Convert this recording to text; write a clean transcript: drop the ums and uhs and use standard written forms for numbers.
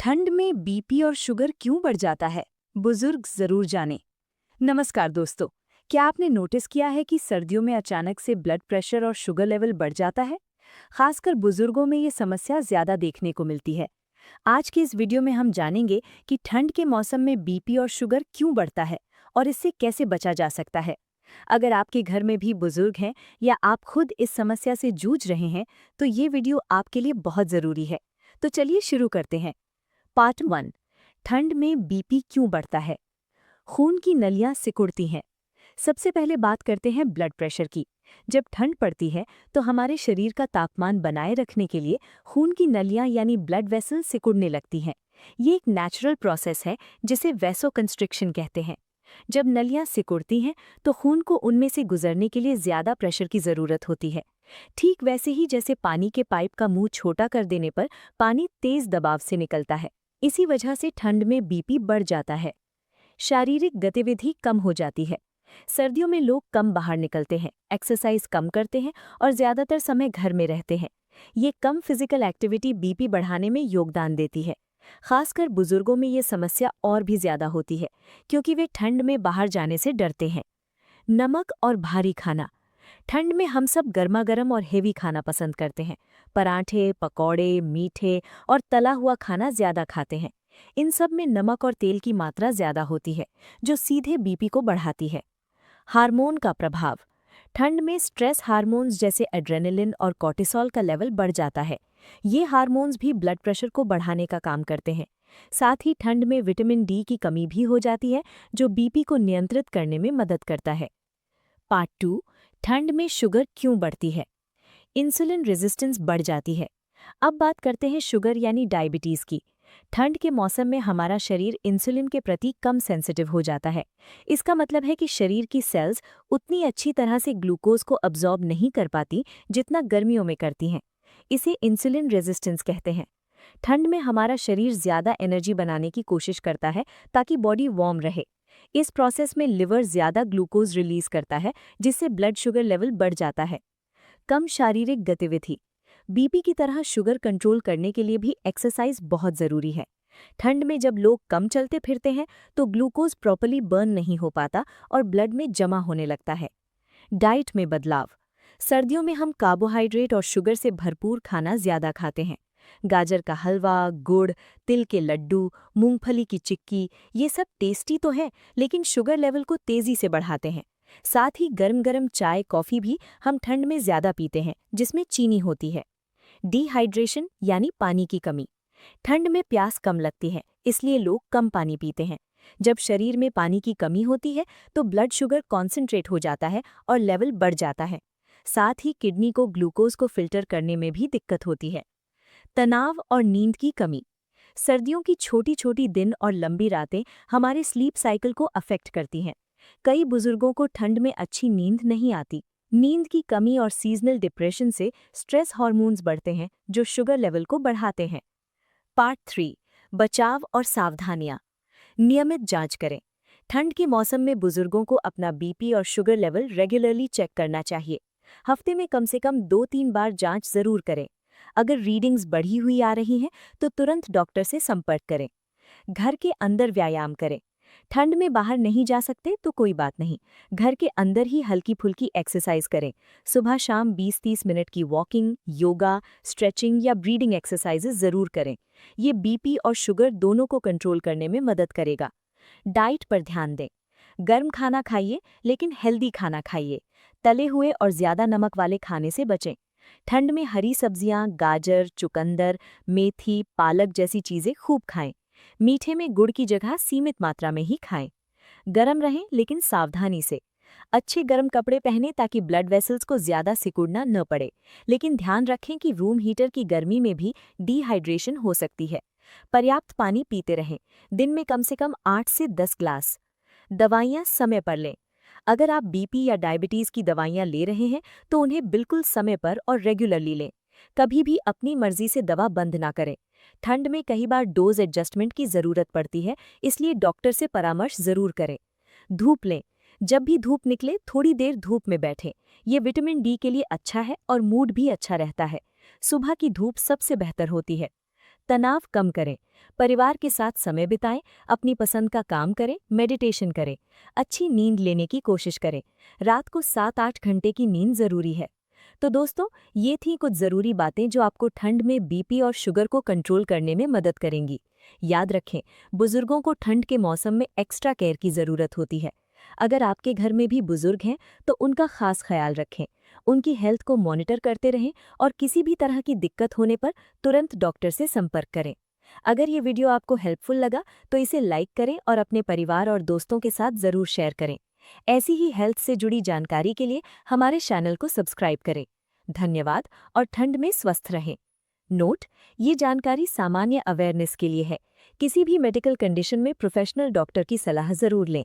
ठंड में बीपी और शुगर क्यों बढ़ जाता है? बुजुर्ग जरूर जाने। नमस्कार दोस्तों, क्या आपने नोटिस किया है कि सर्दियों में अचानक से ब्लड प्रेशर और शुगर लेवल बढ़ जाता है? खासकर बुजुर्गों में ये समस्या ज्यादा देखने को मिलती है। आज के इस वीडियो में हम जानेंगे कि ठंड के मौसम में बीपी और शुगर क्यों बढ़ता है और इससे कैसे बचा जा सकता है। अगर आपके घर में भी बुजुर्ग हैं या आप खुद इस समस्या से जूझ रहे हैं, तो ये वीडियो आपके लिए बहुत जरूरी है। तो चलिए शुरू करते हैं। पार्ट 1। ठंड में बीपी क्यों बढ़ता है? खून की नलियां सिकुड़ती हैं। सबसे पहले बात करते हैं ब्लड प्रेशर की। जब ठंड पड़ती है तो हमारे शरीर का तापमान बनाए रखने के लिए खून की नलियां यानी ब्लड वेसल सिकुड़ने लगती हैं। ये एक नेचुरल प्रोसेस है जिसे वैसोकंस्ट्रिक्शन कहते हैं। जब नलियां सिकुड़ती हैं तो खून को उनमें से गुजरने के लिए ज्यादा प्रेशर की जरूरत होती है। ठीक वैसे ही जैसे पानी के पाइप का मुंह छोटा कर देने पर पानी तेज दबाव से निकलता है। इसी वजह से ठंड में बीपी बढ़ जाता है। शारीरिक गतिविधि कम हो जाती है। सर्दियों में लोग कम बाहर निकलते हैं, एक्सरसाइज कम करते हैं और ज्यादातर समय घर में रहते हैं। ये कम फिजिकल एक्टिविटी बीपी बढ़ाने में योगदान देती है। खासकर बुजुर्गों में ये समस्या और भी ज्यादा होती है, क्योंकि वे ठंड में बाहर जाने से डरते हैं। नमक और भारी खाना। ठंड में हम सब गर्मा गर्म और हेवी खाना पसंद करते हैं। पराठे, पकौड़े, मीठे और तला हुआ खाना ज्यादा खाते हैं। इन सब में नमक और तेल की मात्रा ज्यादा होती है, जो सीधे बीपी को बढ़ाती है। हार्मोन का प्रभाव। ठंड में स्ट्रेस हार्मोन्स जैसे एड्रेनलिन और कॉर्टिसोल का लेवल बढ़ जाता है। ये हार्मोन्स भी ब्लड प्रेशर को बढ़ाने का काम करते हैं। साथ ही ठंड में विटामिन डी की कमी भी हो जाती है, जो बीपी को नियंत्रित करने में मदद करता है। पार्ट 2। ठंड में शुगर क्यों बढ़ती है? इंसुलिन रेजिस्टेंस बढ़ जाती है। अब बात करते हैं शुगर यानी डायबिटीज की। ठंड के मौसम में हमारा शरीर इंसुलिन के प्रति कम सेंसिटिव हो जाता है। इसका मतलब है कि शरीर की सेल्स उतनी अच्छी तरह से ग्लूकोज को अब्जॉर्ब नहीं कर पाती जितना गर्मियों में करती हैं। इसे इंसुलिन रेजिस्टेंस कहते हैं। ठंड में हमारा शरीर ज्यादा एनर्जी बनाने की कोशिश करता है ताकि बॉडी वार्म रहे। इस प्रोसेस में लिवर ज्यादा ग्लूकोज रिलीज करता है, जिससे ब्लड शुगर लेवल बढ़ जाता है। कम शारीरिक गतिविधि। बीपी की तरह शुगर कंट्रोल करने के लिए भी एक्सरसाइज बहुत जरूरी है। ठंड में जब लोग कम चलते फिरते हैं तो ग्लूकोज प्रॉपर्ली बर्न नहीं हो पाता और ब्लड में जमा होने लगता है। डाइट में बदलाव। सर्दियों में हम कार्बोहाइड्रेट और शुगर से भरपूर खाना ज्यादा खाते हैं। गाजर का हलवा, गुड़, तिल के लड्डू, मूंगफली की चिक्की, ये सब टेस्टी तो है, लेकिन शुगर लेवल को तेजी से बढ़ाते हैं। साथ ही गर्म गर्म चाय, कॉफी भी हम ठंड में ज्यादा पीते हैं, जिसमें चीनी होती है। डिहाइड्रेशन यानी पानी की कमी। ठंड में प्यास कम लगती है, इसलिए लोग कम पानी पीते हैं। जब शरीर में पानी की कमी होती है तो ब्लड शुगर कॉन्सेंट्रेट हो जाता है और लेवल बढ़ जाता है। साथ ही किडनी को ग्लूकोज को फिल्टर करने में भी दिक्कत होती है। तनाव और नींद की कमी। सर्दियों की छोटी छोटी दिन और लंबी रातें हमारे स्लीप साइकिल को अफेक्ट करती हैं। कई बुजुर्गों को ठंड में अच्छी नींद नहीं आती। नींद की कमी और सीजनल डिप्रेशन से स्ट्रेस हार्मोन्स बढ़ते हैं, जो शुगर लेवल को बढ़ाते हैं। पार्ट 3। बचाव और सावधानियां। नियमित जांच करें। ठंड के मौसम में बुजुर्गों को अपना बीपी और शुगर लेवल रेगुलरली चेक करना चाहिए। हफ्ते में कम से कम 2-3 बार जांच जरूर करें। अगर रीडिंग्स बढ़ी हुई आ रही हैं तो तुरंत डॉक्टर से संपर्क करें। घर के अंदर व्यायाम करें। ठंड में बाहर नहीं जा सकते तो कोई बात नहीं, घर के अंदर ही हल्की फुल्की एक्सरसाइज करें। सुबह शाम 20-30 मिनट की वॉकिंग, योगा, स्ट्रेचिंग या ब्रीदिंग एक्सरसाइजेज जरूर करें। ये बीपी और शुगर दोनों को कंट्रोल करने में मदद करेगा। डाइट पर ध्यान दें। गर्म खाना खाइए, लेकिन हेल्दी खाना खाइए। तले हुए और ज्यादा नमक वाले खाने से बचें। ठंड में हरी सब्जियां, गाजर, चुकंदर, मेथी, पालक जैसी चीजें खूब खाएं। मीठे में गुड़ की जगह सीमित मात्रा में ही खाएं। गरम रहें, लेकिन सावधानी से। अच्छे गर्म कपड़े पहनें ताकि ब्लड वेसल्स को ज्यादा सिकुड़ना न पड़े, लेकिन ध्यान रखें कि रूम हीटर की गर्मी में भी डिहाइड्रेशन हो सकती है। पर्याप्त पानी पीते रहें, दिन में कम से कम 8 से 10 ग्लास। दवाइयाँ समय पर लें। अगर आप बीपी या डायबिटीज की दवाइयाँ ले रहे हैं तो उन्हें बिल्कुल समय पर और रेगुलरली लें। कभी भी अपनी मर्जी से दवा बंद ना करें। ठंड में कई बार डोज एडजस्टमेंट की जरूरत पड़ती है, इसलिए डॉक्टर से परामर्श जरूर करें। धूप लें। जब भी धूप निकले थोड़ी देर धूप में बैठें। ये विटामिन डी के लिए अच्छा है और मूड भी अच्छा रहता है। सुबह की धूप सबसे बेहतर होती है। तनाव कम करें, परिवार के साथ समय बिताएं, अपनी पसंद का काम करें, मेडिटेशन करें, अच्छी नींद लेने की कोशिश करें। रात को 7-8 घंटे की नींद जरूरी है। तो दोस्तों, ये थी कुछ ज़रूरी बातें जो आपको ठंड में बीपी और शुगर को कंट्रोल करने में मदद करेंगी। याद रखें, बुजुर्गों को ठंड के मौसम में एक्स्ट्रा केयर की ज़रूरत होती है। अगर आपके घर में भी बुजुर्ग हैं, तो उनका खास ख्याल रखें, उनकी हेल्थ को मॉनिटर करते रहें और किसी भी तरह की दिक्कत होने पर तुरंत डॉक्टर से संपर्क करें। अगर ये वीडियो आपको हेल्पफुल लगा, तो इसे लाइक करें और अपने परिवार और दोस्तों के साथ ज़रूर शेयर करें। ऐसी ही हेल्थ से जुड़ी जानकारी के लिए हमारे चैनल को सब्सक्राइब करें। धन्यवाद और ठंड में स्वस्थ रहें। नोट: ये जानकारी सामान्य अवेयरनेस के लिए है। किसी भी मेडिकल कंडीशन में प्रोफेशनल डॉक्टर की सलाह जरूर लें।